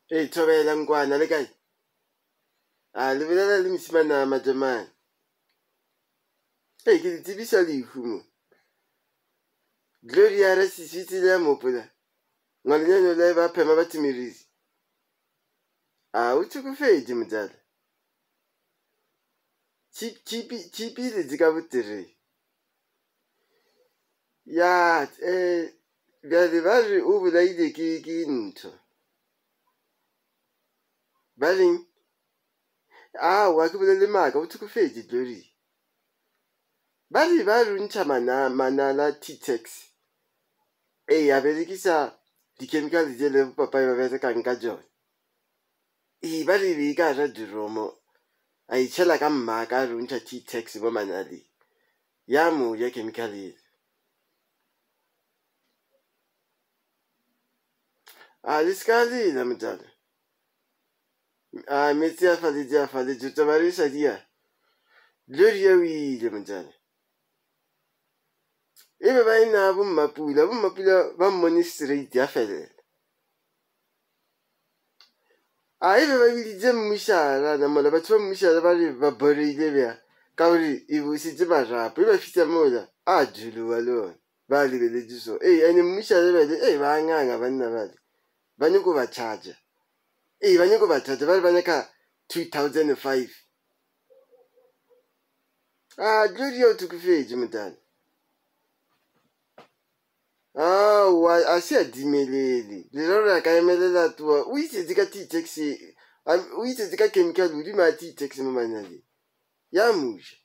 thobela nkwana le kae? Le bolela le mosimane Matomane. Ke le tsebisa lefu mo. Gloria re sisitse le mopola. Ngwalenyana le ba phema ba timirisi. O tsukufetse motsala. Chipi le tsika botere. Ya bjale ba re o bolaile ke ntho. Ba reng? Wa ke bolele maka o tsukufetse Gloria. Ba runtšha manala T-Tex. A berekisa di-chemical tse le papa ba berekang ka jone. Ba re ka ra diromo. A itšhela ka mmaka a runtšha T-Tex mo manaleng. Ya mo ya chemical e. Le ska lela motsala. Metsi a faletse tsa ba re sa dia. Gloria o ile motsala. Ebe ba ina bommapula ba mmone straight ya felela. Ebe ba biditse mmušala na mola batho ba mmušala ba re ba boreile bja ka gore e bositse marapo. Ba fitsa mola a duluwa le one ba lebeletse so. Ene mmušala bale ba nganga banna bale ba nyako ba charger. Ba nyako ba charger ba re ba nyaka 2005. Gloria o tsukufetse motane. A se a dimelele le rora ka emelela toa o itsetse ka T-Tex o itsetse ka chemical o di ma T-Tex mo manaleng ya musha